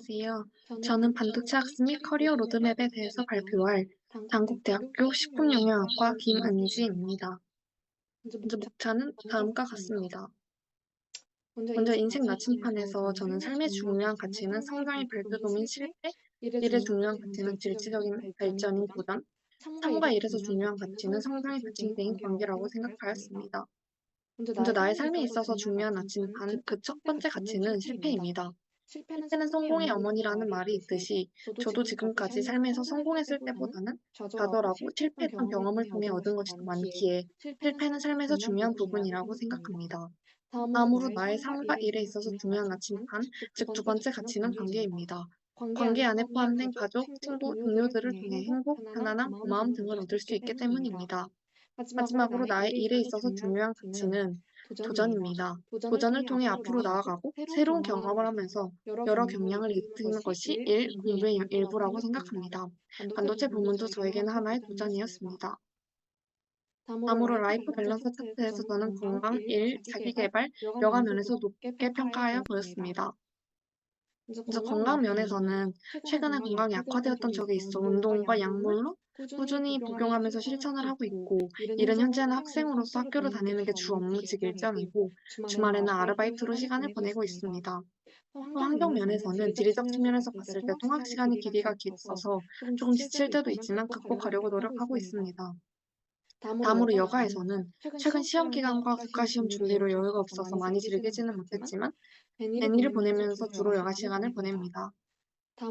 안녕하세요. 저는 반도체 학습 및 커리어 로드맵에 대해서 발표할 단국대학교 식품영양학과 김은지입니다. 먼저 목차는 다음과 같습니다. 먼저 인생 나침판에서 저는 삶의 중요한 가치는 성장의 발돋움인 실패, 일의 중요한 가치는 질적인 발전인 도전, 삶과 일에서 중요한 가치는 성장의 받침대인 관계라고 생각하였습니다. 먼저 나의 삶에 있어서 중요한 나침판 그 첫 번째 가치는 실패입니다. 실패는 성공의 어머니라는 말이 있듯이 저도 지금까지 삶에서 성공했을 때보다는 좌절하고 실패했던 경험을 통해 얻은 것이 더 많기에 실패는 삶에서 중요한 부분이라고 생각합니다. 다음으로 나의 삶과 일에 있어서 중요한 나침판, 즉 두 번째 가치는 관계입니다. 관계 안에 포함된 가족, 친구, 동료들을 통해 행복, 편안함, 고마움 등을 얻을 수 있기 때문입니다. 마지막으로 나의 일에 있어서 중요한 가치는 도전입니다. 도전을 통해 앞으로 나아가고 새로운 경험을 하면서 여러 역량을 익히는 것이 공부의 일부라고 생각합니다. 반도체 부문도 저에게는 하나의 도전이었습니다. 다음으로 라이프 밸런스 차트에서 저는 건강, 일, 자기계발, 여가 면에서 높게 평가하여 보였습니다. 먼저 건강 면에서는 최근에 건강이 악화되었던 적이 있어 운동과 약물로 꾸준히 복용하면서 실천을 하고 있고, 일은 현재는 학생으로서 학교를 다니는 게 주 업무직 일정이고, 주말에는 아르바이트로 시간을 보내고 있습니다. 또 환경 면에서는 지리적 측면에서 봤을 때 통학 시간이 길이가 길어서 조금 지칠 때도 있지만 극복하려고 노력하고 있습니다. 다음으로 여가에서는 최근 시험 기간과 국가시험 준비로 여유가 없어서 많이 즐기지는 못했지만 애니를 보내면서 주로 여가 시간을 보냅니다.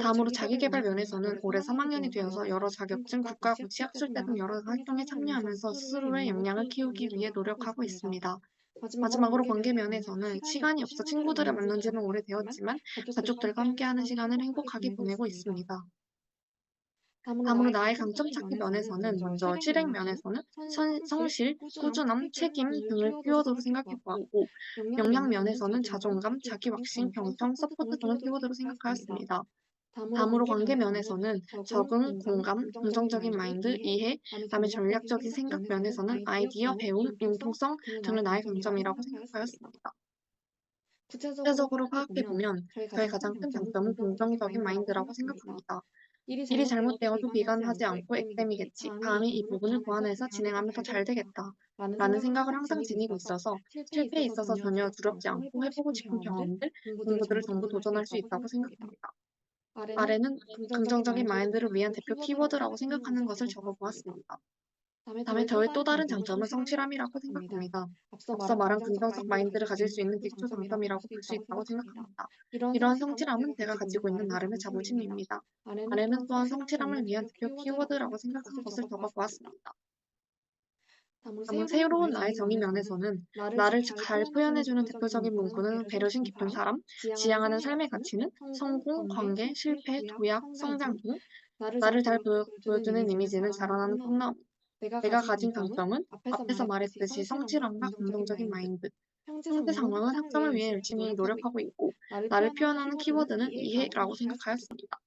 다음으로 자기계발 면에서는 올해 3학년이 되어서 여러 자격증, 국가고시, 학술대 등 여러 활동에 참여하면서 스스로의 역량을 키우기 위해 노력하고 있습니다. 마지막으로 관계 면에서는 시간이 없어 친구들을 만난 지는 오래되었지만 가족들과 함께하는 시간을 행복하게 보내고 있습니다. 다음으로 나의 강점 찾기 면에서는 먼저 실행 면에서는 성실, 꾸준함, 책임 등을 키워드로 생각해 보았고, 역량 면에서는 자존감, 자기 왁싱, 경청, 서포트 등을 키워드로 생각하였습니다. 다음으로 관계 면에서는 적응, 공감, 긍정적인 마인드, 이해, 그다음에 전략적인 생각 면에서는 아이디어, 배움, 융통성 등을 나의 강점이라고 생각하였습니다. 구체적으로 파악해보면 저의 가장 큰 장점은 긍정적인 마인드라고 생각합니다. 일이 잘못되어도 비관하지 않고 액땜이겠지. 다음에 이 부분을 보완해서 진행하면 더 잘 되겠다. 라는 생각을 항상 지니고 있어서 실패에 있어서 전혀 두렵지 않고 해보고 싶은 경험들, 공부들을 전부 도전할 수 있다고 생각합니다. 아래는 긍정적인 마인드를 위한 대표 키워드라고 생각하는 것을 적어보았습니다. 다음에 저의 또 다른 장점은 성실함이라고 생각합니다. 앞서 말한 긍정적 마인드를 가질 수 있는 기초 장점이라고 볼 수 있다고 생각합니다. 이러한 성실함은 제가 가지고 있는 나름의 자부심입니다. 아래는 또한 성실함을 위한 대표 키워드라고 생각한 것을 적어보았습니다. 다음은 새로운 나의 정의 면에서는 나를 잘 표현해주는 대표적인 문구는 배려심 깊은 사람, 지향하는 삶의 가치는 성공, 관계, 실패, 도약, 성장 등 나를 잘 보여주는 이미지는 자라나는 꿈나무. 내가 가진 강점은 앞에서 말했듯이 성실함과 긍정적인 마인드. 현재 상황은 학점을 위해 열심히 노력하고 있고, 나를 표현하는 키워드는 이해라고 생각하였습니다.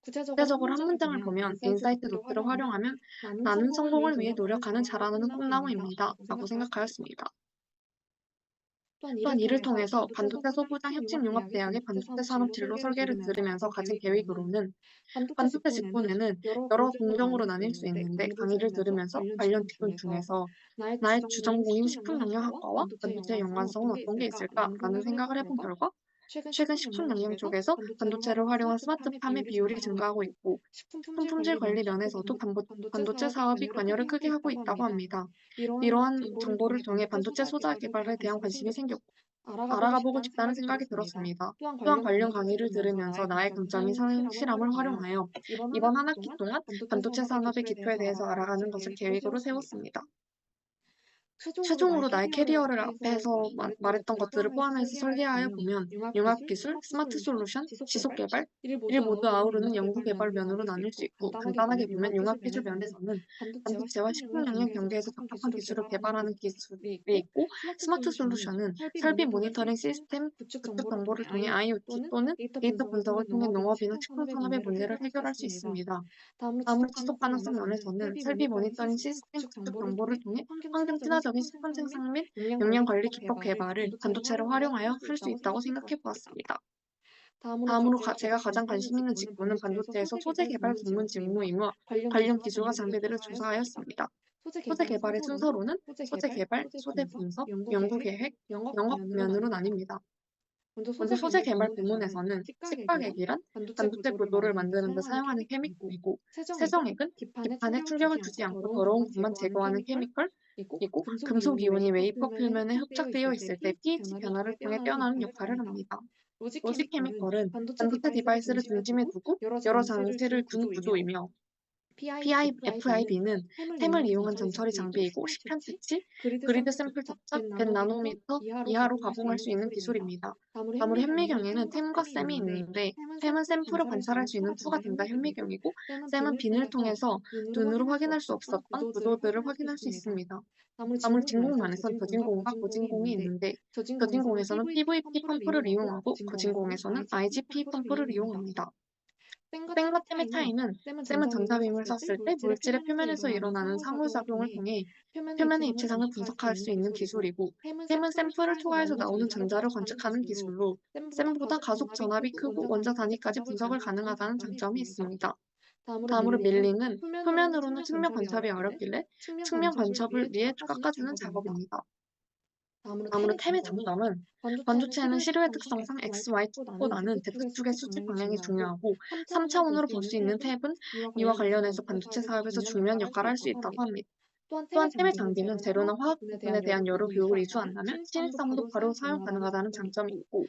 구체적으로 한 문장을 보면 인사이트 노트를 활용하면 나는 성공을 위해 노력하는 잘하는 꿈나무입니다. 라고 생각하였습니다. 또한 이를 통해서 반도체 소부장 협진융합대학의 반도체 산업 진로 설계를 들으면서 가진 계획으로는 반도체 직군에는 여러 공정으로 나뉠 수 있는데 강의를 들으면서 관련 직군 중에서 나의 주전공인 식품영양학과와 반도체의 연관성은 어떤 게 있을까라는 생각을 해본 결과 최근 식품영양 쪽에서 반도체를 활용한 스마트팜의 비율이 증가하고 있고 식품 품질 관리 면에서도 반도체 사업이 관여를 크게 하고 있다고 합니다. 이러한 정보를 통해 반도체 소자 개발에 대한 관심이 생겼고 알아가 보고 싶다는 생각이 들었습니다. 또한 관련 강의를 들으면서 나의 강점인 성실함을 활용하여 이번 한 학기 동안 반도체 산업의 기초에 대해서 알아가는 것을 계획으로 세웠습니다. 최종으로 나의 캐리어를 앞에서 말했던 것들을 포함해서 설계하여 보면 융합기술, 스마트 솔루션, 지속개발, 이를 모두 아우르는 연구개발 면으로 나눌 수 있고 간단하게 보면 융합기술 면에서는 반도체와 식품영양 경계에서 적합한 기술을 개발하는 기술이 있고 스마트 솔루션은 설비 모니터링 시스템 구축 정보를 통해 IoT 또는 데이터 분석을 통해 농업이나 식품 산업의 문제를 해결할 수 있습니다. 다음으로 지속 가능성 면에서는 설비 모니터링 시스템 구축 정보를 통해 환경 친화적인 식품 생산 및 영양 관리 기법 개발을 반도체를 활용하여 할 수 있다고 생각해 보았습니다. 제가 가장 관심 있는 직무는 반도체에서 소재 개발 전문 직무이며 관련 기술과 장비들을 조사하였습니다. 소재 개발의 순서로는 소재 개발, 소재 분석, 연구 계획, 영업 면으로 나뉩니다. 먼저 소재 개발 부문에서는 식과액이란 반도체 구조를 만드는 데 사용하는 케미컬이고, 세정액은 기판에 충격을 주지 않고 더러운 것만 제거하는 케미컬이고, 금속 이온이 웨이퍼 필면에 흡착되어 있을 때 pH 변화를 통해 깨어나는 역할을 합니다. 로직 케미컬은 반도체 디바이스를 중심에 두고 여러 장치를 둔 구조이며, FIB는 템을 이용한 전처리 장비이고, 10편대치, 그리드 샘플 접착, 100나노미터 이하로 가공할 수 있는 기술입니다. 다음으로 현미경에는 템과 셈이 있는데, 템은 샘플을 관찰할 수 있는 툴가 된 현미경이고, 셈은 빈을 통해서 눈으로 확인할 수 없었던 구조들을 확인할 수 있습니다. 다음으로 진공면에선 저진공과 고진공이 있는데, 저진공에서는 PVP 펌프를 이용하고 고진공에서는 IGP 펌프를 이용합니다. 셈과 템의 차이는, 셈은 전자빔을 썼을 때 물질의 표면에서 일어나는 상호작용을 통해 표면의 입체상을 분석할 수 있는 기술이고, 템은 샘플을 투하해서 나오는 전자를 관측하는 기술로 셈보다 가속 전압이 크고 원자 단위까지 분석을 가능하다는 장점이 있습니다. 다음으로 밀링은 표면으로는 측면 관찰이 어렵길래 측면 관첩을 위해 깎아주는 작업입니다. 다음으로 템의 장점은, 반도체는 시루의 특성상 XY 축보다는 대표축의 수직 방향이 중요하고, 3차원으로 볼 수 있는 탭은 이와 관련해서 반도체 사업에서 중요한 역할을 할 수 있다고 합니다. 또한 템의 장비는 재료나 화학 부분에 대한 여러 교육을 이수한다면 신입사원도 바로 사용 가능하다는 장점이 있고,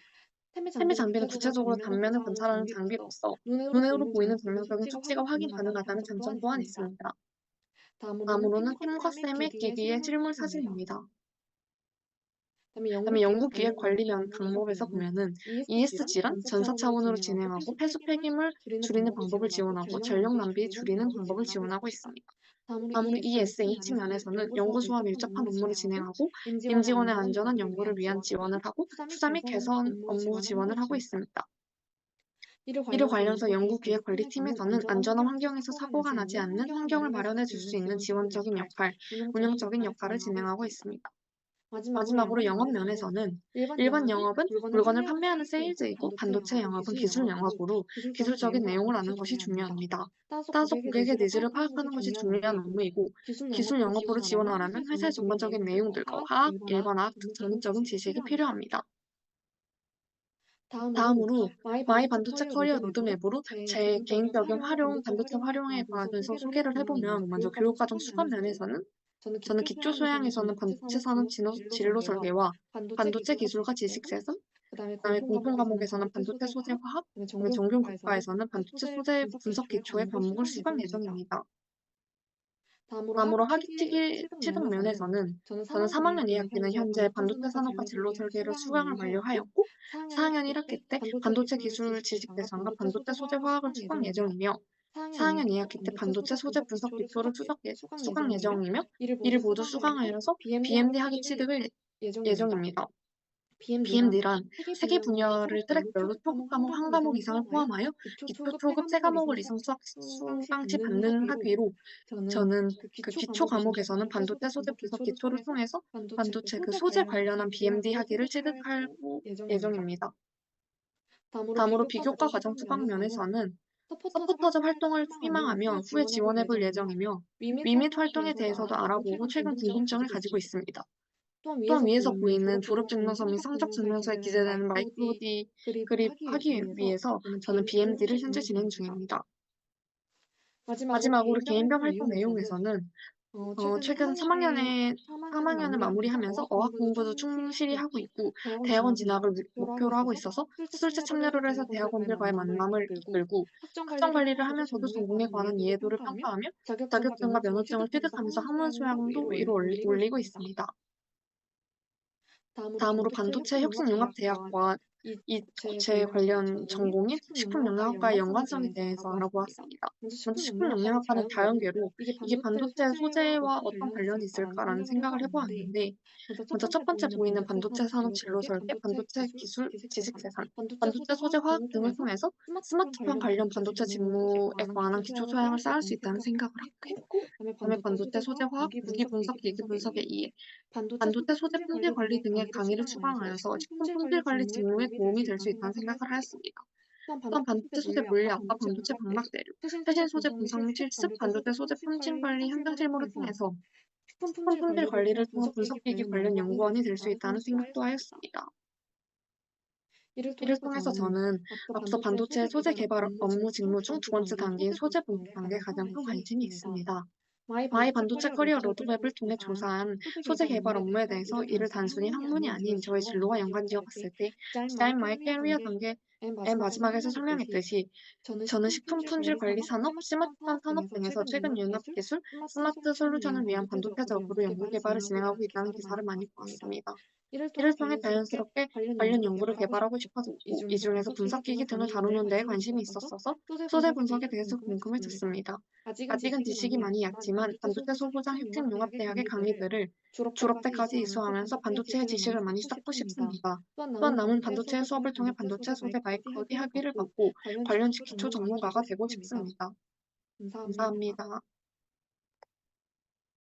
템의 장비는 구체적으로 단면을 관찰하는 장비로서 눈으로 보이는 정량적인 수치가 확인 가능하다는 장점 또한 있습니다. 다음으로는 템과 셈의 기기의 실물 사진입니다. 그다음에 연구기획관리면 방법에서 보면은 ESG란 전사 차원으로 진행하고 폐수 폐기물 줄이는 방법을 지원하고 전력 낭비 줄이는 방법을 지원하고 있습니다. 다음으로 ESH 면에서는 연구소와 밀접한 업무를 진행하고 임직원의 안전한 연구를 위한 지원을 하고 투자 및 개선 업무 지원을 하고 있습니다. 이를 관련해서 연구기획관리팀에서는 안전한 환경에서 사고가 나지 않는 환경을 마련해 줄 수 있는 지원적인 역할, 운영적인 역할을 진행하고 있습니다. 마지막으로 영업 면에서는, 일반 영업은 물건을 판매하는 세일즈이고 반도체 영업은 기술 영업으로 기술적인 내용을 아는 것이 중요합니다. 따라서 고객의 니즈를 파악하는 것이 중요한 업무이고, 기술 영업으로 지원하려면 회사의 전반적인 내용들과 화학, 일반화학 등 전문적인 지식이 필요합니다. 다음으로 마이 반도체 커리어 로드맵으로 제 개인적인 반도체 활용에 관해서 소개를 해보면, 먼저 교육과정 수강 면에서는 저는 기초 소양에서는 반도체 산업 진로 설계와 반도체 기술과 지식 세선, 그다음에 공통 과목에서는 반도체 소재 화학, 그다음에 정규 국가에서는 반도체 소재 분석 기초의 과목을 수강 예정입니다. 다음으로 학위 취득 면에서는 저는 3학년 2학기는 현재 반도체 산업과 진로 설계를 수강을 완료하였고, 4학년 1학기 때 반도체 기술 지식 대상과 반도체 소재 화학을 수강 예정이며, 4학년 2학기 때 반도체 소재 분석 기초를 수강 예정이며, 이를 모두 수강하여서 BMD 학위 취득을 예정입니다. BMD란 세 개 분야를 트랙별로 초급 과목 한 과목 이상을 포함하여 기초, 초급 세 과목을 이상 수강치 받는 학위로, 저는 그 기초 과목에서는 반도체 소재 분석 기초를 통해서 반도체 그 소재 관련한 BMD 학위를 취득할 예정입니다. 다음으로 비교과 과정 수강 면에서는 서포터즈 활동을 희망하며 후에 지원해 볼 예정이며, 위밋 활동에 대해서도 알아보고 최근 궁금증을 가지고 있습니다. 또한 위에서 보이는 졸업증명서 및 성적증명서에 기재되는 마이크로디 그립 하기 위해서 저는 BMD를 현재 진행 중입니다. 마지막으로 개인별 활동 내용에서는, 최근 3학년을 마무리하면서 어학 공부도 충실히 하고 있고, 대학원 진학을 목표로 하고 있어서 수술제 참여를 해서 대학원들과의 만남을 이끌고, 학점 관리를 하면서도 전공에 관한 이해도를 평가하며 자격증과 면허증을 취득하면서 학문 소양도 위로 올리고 있습니다. 다음으로 반도체 혁신융합대학과 제 관련 전공인 식품영양학과의 연관성에 대해서 알아보았습니다. 먼저 식품영양학과는 다연계로 이게 반도체 소재와 어떤 관련이 있을까라는 생각을 해보았는데, 먼저 첫 번째 보이는 반도체 산업 진로 설계, 반도체 기술, 지식 재산, 반도체 소재 화학 등을 통해서 스마트폰 관련 반도체 직무에 관한 기초 소양을 쌓을 수 있다는 생각을 했고, 그다음에 반도체 소재 화학, 무기 분석, 기기 분석의 이해, 반도체 소재 품질 관리 등의 강의를 수강하여서 식품 품질 관리 직무에 도움이 될 수 있다는 생각을 하였습니다. 또한 반도체 소재 물리학과 반도체 방막 대류, 최신 소재 분석 및 실습, 반도체 소재 품질 관리 현장 실무를 통해서 식품 품질 관리를 통한 분석기기 관련 연구원이 될 수 있다는 생각도 하였습니다. 이를 통해서 저는 앞서 반도체 소재 개발 업무 직무 중 두 번째 단계인 소재 분석 단계에 가장 큰 관심이 있습니다. 마이 반도체 커리어 로드맵을 통해 조사한 소재 개발 업무에 대해서 이를 단순히 학문이 아닌 저의 진로와 연관지어 봤을 때 디자인 마이 캐리어 단계의 마지막에서 설명했듯이 저는 식품 품질 관리 산업, 스마트한 산업 등에서 최근 융합 기술, 스마트 솔루션을 위한 반도체적으로 연구 개발을 진행하고 있다는 기사를 많이 보았습니다. 이를 통해 자연스럽게 관련 연구를 개발하고 싶어졌고, 이 중에서 분석기기 등을 다루는 데에 관심이 있었어서 소재 분석에 대해서 궁금해졌습니다. 아직은 지식이 많이 얕지만 반도체 소부장 혁신융합대학의 강의들을 졸업 때까지 이수하면서 반도체의 지식을 많이 쌓고 싶습니다. 또한 남은 반도체 수업을 통해 반도체 소재 마이크로디 학위를 받고 관련 기초 전문가가 되고 싶습니다. 감사합니다.